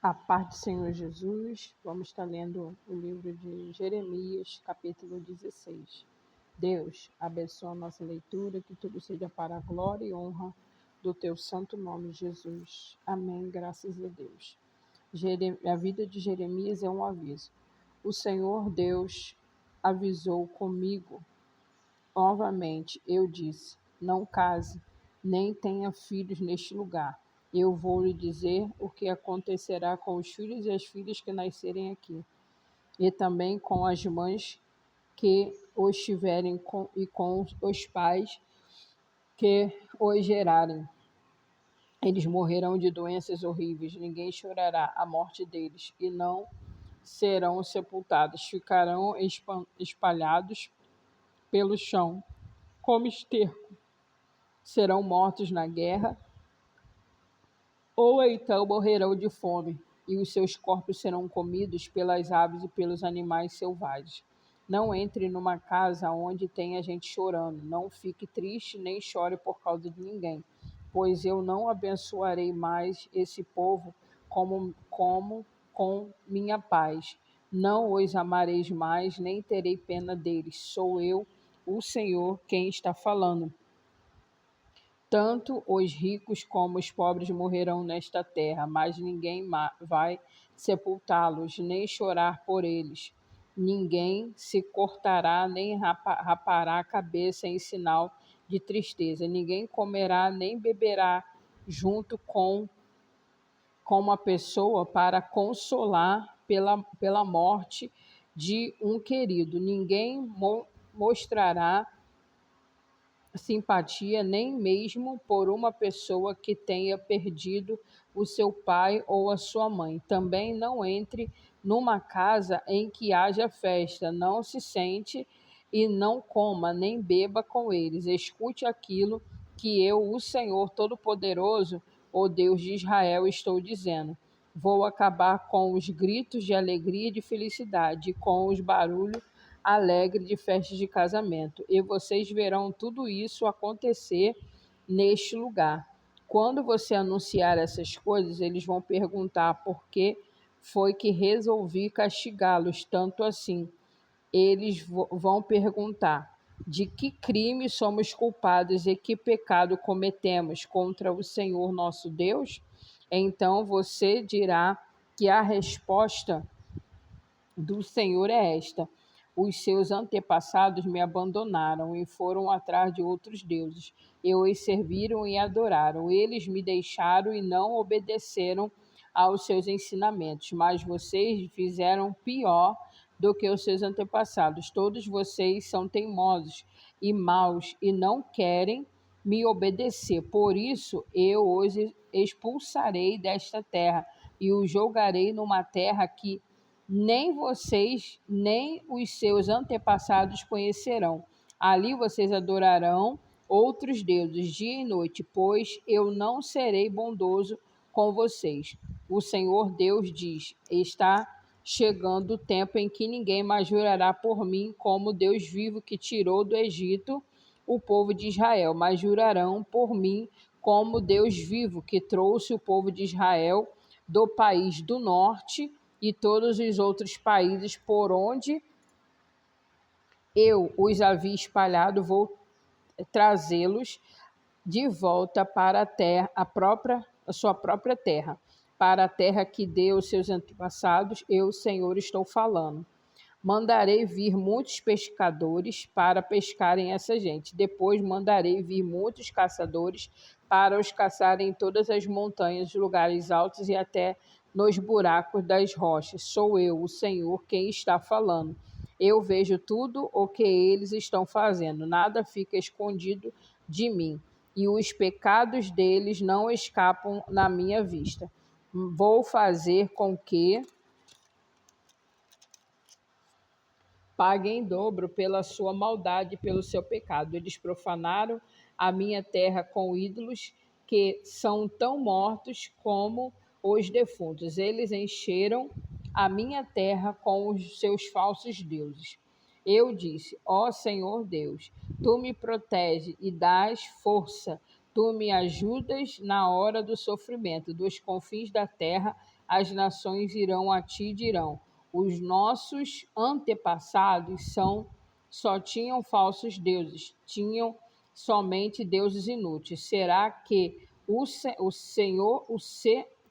A paz do Senhor Jesus, vamos estar lendo o livro de Jeremias, capítulo 16. Deus, abençoa a nossa leitura, que tudo seja para a glória e honra do teu santo nome, Jesus. Amém, graças a Deus. A vida de Jeremias é um aviso. O Senhor Deus avisou comigo novamente. Eu disse: não case, nem tenha filhos neste lugar. Eu vou lhe dizer o que acontecerá com os filhos e as filhas que nascerem aqui, e também com as mães que os tiverem e com os pais que os gerarem. Eles morrerão de doenças horríveis, ninguém chorará a morte deles, e não serão sepultados, ficarão espalhados pelo chão como esterco. Serão mortos na guerra, ou então morrerão de fome, e os seus corpos serão comidos pelas aves e pelos animais selvagens. Não entre numa casa onde tenha gente chorando, não fique triste nem chore por causa de ninguém, pois eu não abençoarei mais esse povo como com minha paz. Não os amareis mais, nem terei pena deles. Sou eu, o Senhor, quem está falando. Tanto os ricos como os pobres morrerão nesta terra, mas ninguém vai sepultá-los, nem chorar por eles. Ninguém se cortará, nem rapará a cabeça em sinal de tristeza. Ninguém comerá, nem beberá junto com uma pessoa para consolar pela morte de um querido. Ninguém mostrará simpatia nem mesmo por uma pessoa que tenha perdido o seu pai ou a sua mãe. Também não entre numa casa em que haja festa, não se sente e não coma nem beba com eles. Escute aquilo que eu, o Senhor Todo-Poderoso, o Deus de Israel, estou dizendo. Vou acabar com os gritos de alegria e de felicidade, com os barulhos alegre de festas de casamento, e vocês verão tudo isso acontecer neste lugar. Quando você anunciar essas coisas, eles vão perguntar por que foi que resolvi castigá-los tanto assim. Eles vão perguntar: de que crime somos culpados e que pecado cometemos contra o Senhor nosso Deus? Então você dirá que a resposta do Senhor é esta: os seus antepassados me abandonaram e foram atrás de outros deuses. Eu os serviram e adoraram. Eles me deixaram e não obedeceram aos seus ensinamentos. Mas vocês fizeram pior do que os seus antepassados. Todos vocês são teimosos e maus e não querem me obedecer. Por isso eu os expulsarei desta terra e os jogarei numa terra que nem vocês, nem os seus antepassados conhecerão. Ali vocês adorarão outros deuses dia e noite, pois eu não serei bondoso com vocês. O Senhor Deus diz: está chegando o tempo em que ninguém mais jurará por mim como Deus vivo que tirou do Egito o povo de Israel, mas jurarão por mim como Deus vivo que trouxe o povo de Israel do país do norte e todos os outros países por onde eu os havia espalhado. Vou trazê-los de volta para a terra, a sua própria terra, para a terra que deu aos seus antepassados. Eu, Senhor, estou falando. Mandarei vir muitos pescadores para pescarem essa gente. Depois mandarei vir muitos caçadores para os caçarem em todas as montanhas, lugares altos e até nos buracos das rochas. Sou eu, o Senhor, quem está falando. Eu vejo tudo o que eles estão fazendo. Nada fica escondido de mim, e os pecados deles não escapam na minha vista. Vou fazer com que paguem em dobro pela sua maldade e pelo seu pecado. Eles profanaram a minha terra com ídolos que são tão mortos como os defuntos. Eles encheram a minha terra com os seus falsos deuses. Eu disse: ó Senhor Deus, tu me protege e dás força. Tu me ajudas na hora do sofrimento. Dos confins da terra as nações irão a ti e dirão: os nossos antepassados só tinham falsos deuses, tinham somente deuses inúteis. Será que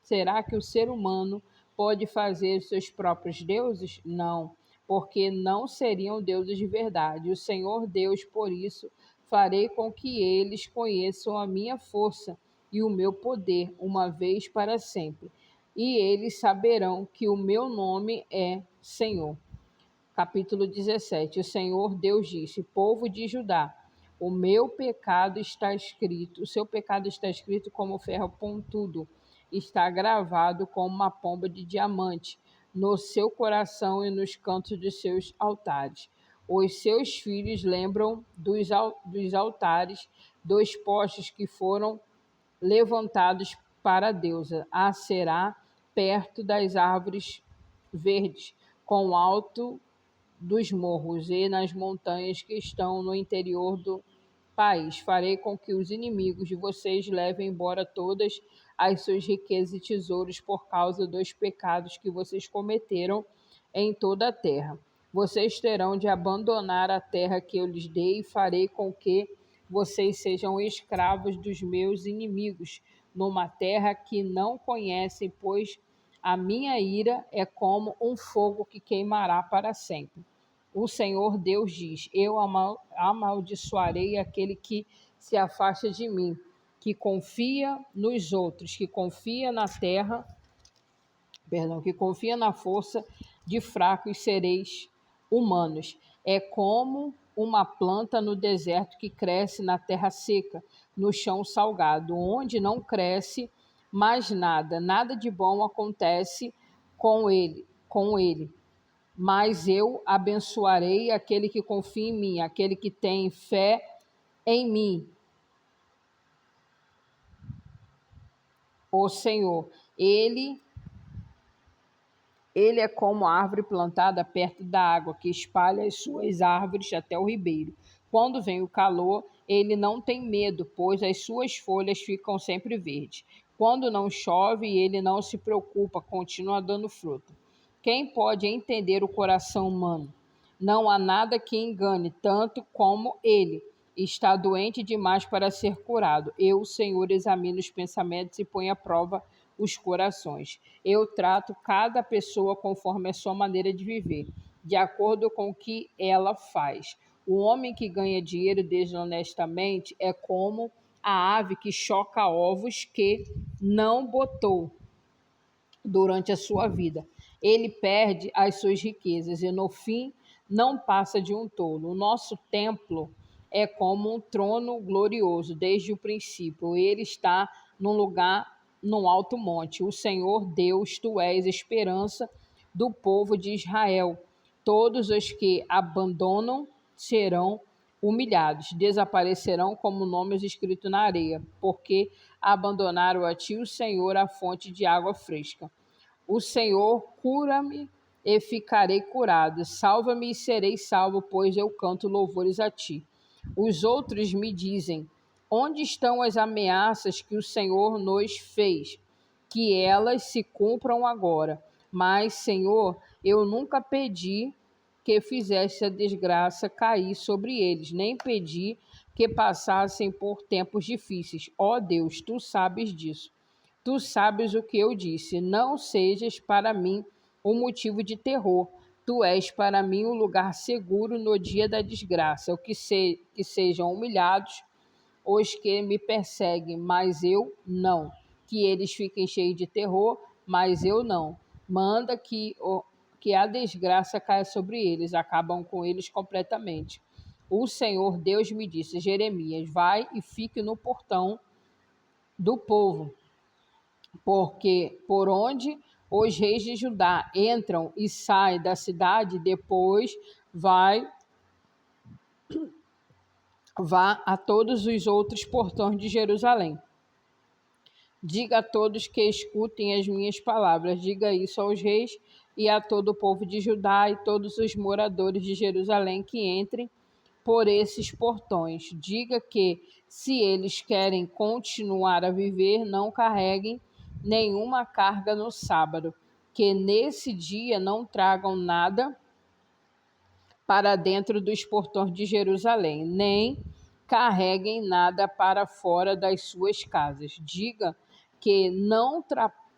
será que o ser humano pode fazer seus próprios deuses? Não, porque não seriam deuses de verdade. O Senhor Deus, por isso, farei com que eles conheçam a minha força e o meu poder uma vez para sempre. E eles saberão que o meu nome é Senhor. Capítulo 17. O Senhor Deus disse: povo de Judá, o meu pecado está escrito, o seu pecado está escrito como ferro pontudo, está gravado como uma pomba de diamante no seu coração e nos cantos dos seus altares. Os seus filhos lembram dos altares, dos postes que foram levantados para a deusa Aserá, perto das árvores verdes, com alto dos morros e nas montanhas que estão no interior do país. Farei com que os inimigos de vocês levem embora todas as suas riquezas e tesouros por causa dos pecados que vocês cometeram em toda a terra. Vocês terão de abandonar a terra que eu lhes dei e farei com que vocês sejam escravos dos meus inimigos, numa terra que não conhecem, pois a minha ira é como um fogo que queimará para sempre. O Senhor Deus diz: eu amaldiçoarei aquele que se afasta de mim, que confia nos outros, que confia na terra, que confia na força de fracos seres humanos. É como uma planta no deserto que cresce na terra seca, no chão salgado, onde não cresce mais nada, nada de bom acontece com ele. Mas eu abençoarei aquele que confia em mim, aquele que tem fé em mim, o Senhor. Ele é como a árvore plantada perto da água, que espalha as suas árvores até o ribeiro. Quando vem o calor, ele não tem medo, pois as suas folhas ficam sempre verdes. Quando não chove, ele não se preocupa, continua dando fruto. Quem pode entender o coração humano? Não há nada que engane tanto como ele. Está doente demais para ser curado. Eu, o Senhor, examino os pensamentos e ponho à prova os corações. Eu trato cada pessoa conforme a sua maneira de viver, de acordo com o que ela faz. O homem que ganha dinheiro desonestamente é como a ave que choca ovos que não botou durante a sua vida. Ele perde as suas riquezas e, no fim, não passa de um tolo. O nosso templo é como um trono glorioso desde o princípio. Ele está num lugar, num alto monte. O Senhor Deus, tu és a esperança do povo de Israel. Todos os que abandonam serão humilhados, desaparecerão como nomes escritos na areia, porque abandonaram a ti, o Senhor, a fonte de água fresca. O Senhor cura-me e ficarei curado. Salva-me e serei salvo, pois eu canto louvores a ti. Os outros me dizem: onde estão as ameaças que o Senhor nos fez? Que elas se cumpram agora. Mas, Senhor, eu nunca pedi que fizesse a desgraça cair sobre eles, nem pedi que passassem por tempos difíceis. Ó Deus, tu sabes disso. Tu sabes o que eu disse. Não sejas para mim um motivo de terror. Tu és para mim um lugar seguro no dia da desgraça. Que sejam humilhados os que me perseguem, mas eu não. Que eles fiquem cheios de terror, mas eu não. Manda que a desgraça caia sobre eles, acabam com eles completamente. O Senhor Deus me disse: Jeremias, vai e fique no portão do povo, porque por onde os reis de Judá entram e saem da cidade, depois vá a todos os outros portões de Jerusalém. Diga a todos que escutem as minhas palavras. Diga isso aos reis e a todo o povo de Judá e todos os moradores de Jerusalém que entrem por esses portões. Diga que, se eles querem continuar a viver, não carreguem nenhuma carga no sábado, que nesse dia não tragam nada para dentro dos portões de Jerusalém, nem carreguem nada para fora das suas casas. Diga que não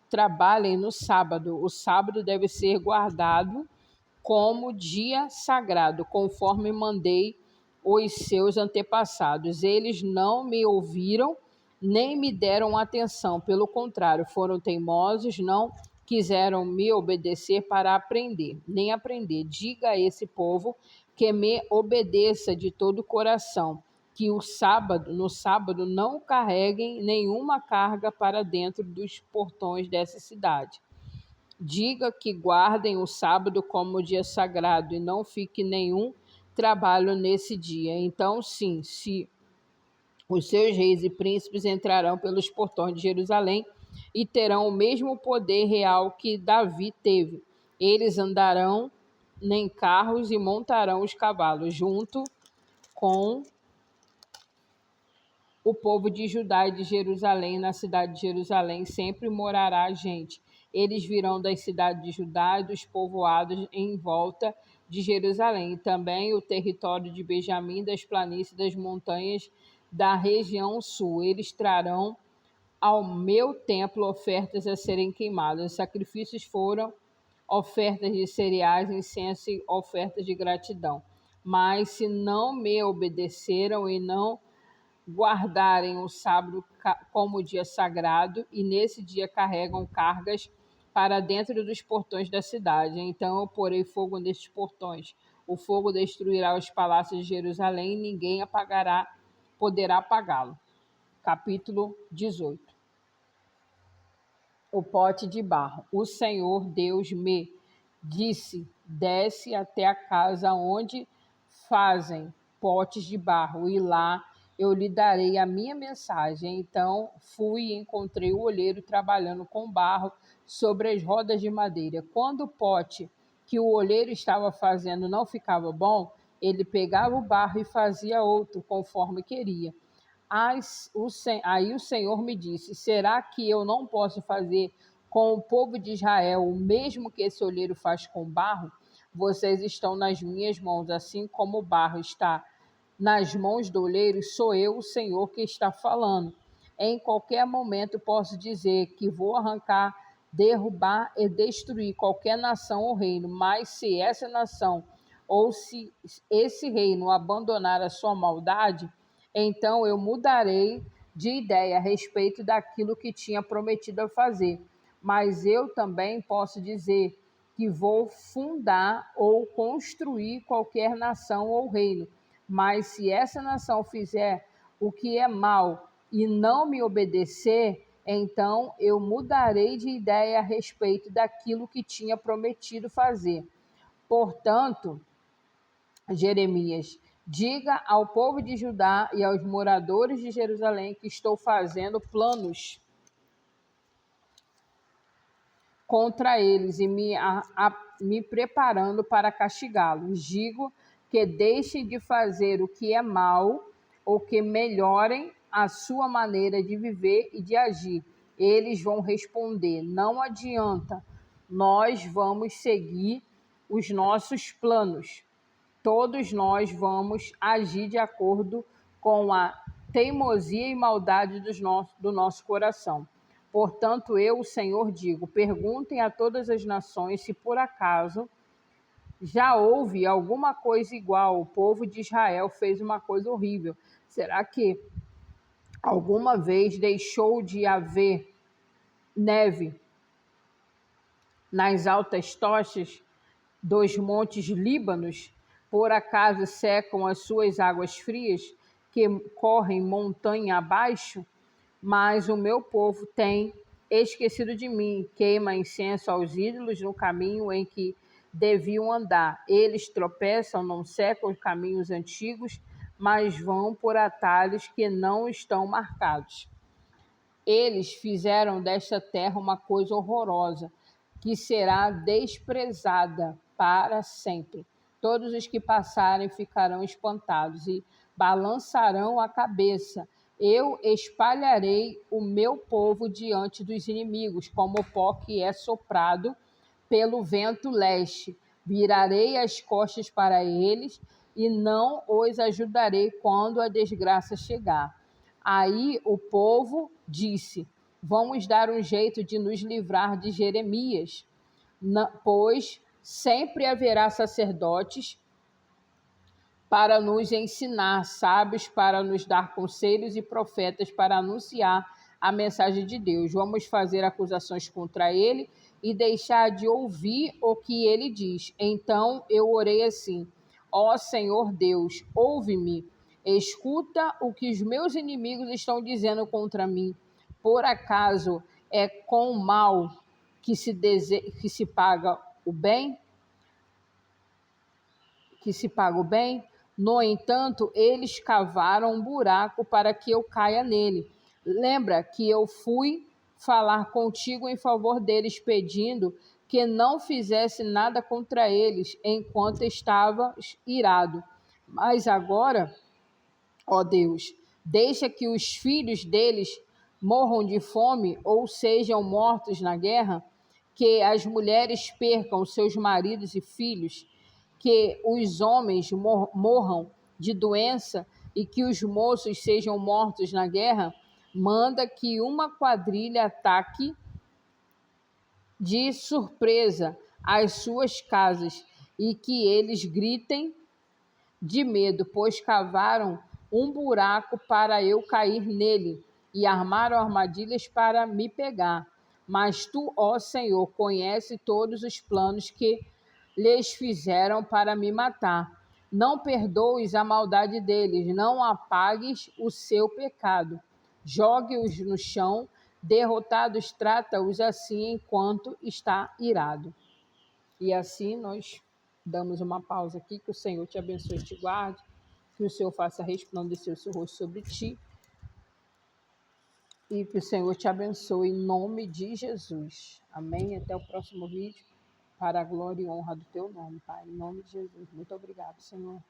trabalhem no sábado. O sábado deve ser guardado como dia sagrado, conforme mandei os seus antepassados. Eles não me ouviram, nem me deram atenção. Pelo contrário, foram teimosos, não quiseram me obedecer para aprender, nem aprender. Diga a esse povo que me obedeça de todo o coração, que no sábado não carreguem nenhuma carga para dentro dos portões dessa cidade. Diga que guardem o sábado como dia sagrado e não fique nenhum trabalho nesse dia. Então, sim, se os seus reis e príncipes entrarão pelos portões de Jerusalém e terão o mesmo poder real que Davi teve. Eles andarão em carros e montarão os cavalos, junto com o povo de Judá e de Jerusalém. Na cidade de Jerusalém sempre morará gente. Eles virão das cidades de Judá e dos povoados em volta de Jerusalém, e também o território de Benjamim, das planícies das montanhas da região sul. Eles trarão ao meu templo ofertas a serem queimadas. Os sacrifícios foram ofertas de cereais, incenso e ofertas de gratidão. Mas se não me obedeceram e não guardarem o sábado como dia sagrado, e nesse dia carregam cargas para dentro dos portões da cidade, então eu porei fogo nestes portões. O fogo destruirá os palácios de Jerusalém e ninguém poderá apagá-lo. Capítulo 18. O pote de barro. O Senhor Deus me disse: desce até a casa onde fazem potes de barro, e lá eu lhe darei a minha mensagem. Então fui e encontrei o olheiro trabalhando com barro sobre as rodas de madeira. Quando o pote que o olheiro estava fazendo não ficava bom, ele pegava o barro e fazia outro, conforme queria. Aí o Senhor me disse: será que eu não posso fazer com o povo de Israel o mesmo que esse olheiro faz com barro? Vocês estão nas minhas mãos, assim como o barro está nas mãos do olheiro, sou eu, o Senhor, que está falando. Em qualquer momento posso dizer que vou arrancar, derrubar e destruir qualquer nação ou reino, mas se essa nação ou se esse reino abandonar a sua maldade, então eu mudarei de ideia a respeito daquilo que tinha prometido a fazer. Mas eu também posso dizer que vou fundar ou construir qualquer nação ou reino. Mas se essa nação fizer o que é mal e não me obedecer, então eu mudarei de ideia a respeito daquilo que tinha prometido fazer. Portanto, Jeremias, diga ao povo de Judá e aos moradores de Jerusalém que estou fazendo planos contra eles e me preparando para castigá-los. Digo que deixem de fazer o que é mal ou que melhorem a sua maneira de viver e de agir. Eles vão responder: não adianta, nós vamos seguir os nossos planos. Todos nós vamos agir de acordo com a teimosia e maldade do nosso coração. Portanto, eu, o Senhor, digo: perguntem a todas as nações se por acaso já houve alguma coisa igual. O povo de Israel fez uma coisa horrível. Será que alguma vez deixou de haver neve nas altas tochas dos montes Líbanos? Por acaso secam as suas águas frias que correm montanha abaixo? Mas o meu povo tem esquecido de mim, queima incenso aos ídolos no caminho em que deviam andar. Eles tropeçam, não secam os caminhos antigos, mas vão por atalhos que não estão marcados. Eles fizeram desta terra uma coisa horrorosa, que será desprezada para sempre. Todos os que passarem ficarão espantados e balançarão a cabeça. Eu espalharei o meu povo diante dos inimigos, como pó que é soprado pelo vento leste. Virarei as costas para eles e não os ajudarei quando a desgraça chegar. Aí o povo disse: Vamos dar um jeito de nos livrar de Jeremias, pois sempre haverá sacerdotes para nos ensinar, sábios para nos dar conselhos e profetas para anunciar a mensagem de Deus. Vamos fazer acusações contra ele e deixar de ouvir o que ele diz. Então eu orei assim: Ó Senhor Deus, ouve-me, escuta o que os meus inimigos estão dizendo contra mim. Por acaso é com o mal que se paga o bem? Que se paga o bem? No entanto, eles cavaram um buraco para que eu caia nele. Lembra que eu fui falar contigo em favor deles, pedindo que não fizesse nada contra eles enquanto estavas irado. Mas agora, ó Deus, deixa que os filhos deles morram de fome ou sejam mortos na guerra, que as mulheres percam seus maridos e filhos, que os homens morram de doença e que os moços sejam mortos na guerra. Manda que uma quadrilha ataque de surpresa as suas casas e que eles gritem de medo, pois cavaram um buraco para eu cair nele e armaram armadilhas para me pegar. Mas tu, ó Senhor, conhece todos os planos que lhes fizeram para me matar. Não perdoes a maldade deles, não apagues o seu pecado. Jogue-os no chão, derrotados, trata-os assim enquanto está irado. E assim nós damos uma pausa aqui, que o Senhor te abençoe e te guarde, que o Senhor faça resplandecer o seu rosto sobre ti e que o Senhor te abençoe em nome de Jesus. Amém? Até o próximo vídeo, para a glória e honra do teu nome, Pai. Em nome de Jesus. Muito obrigado, Senhor.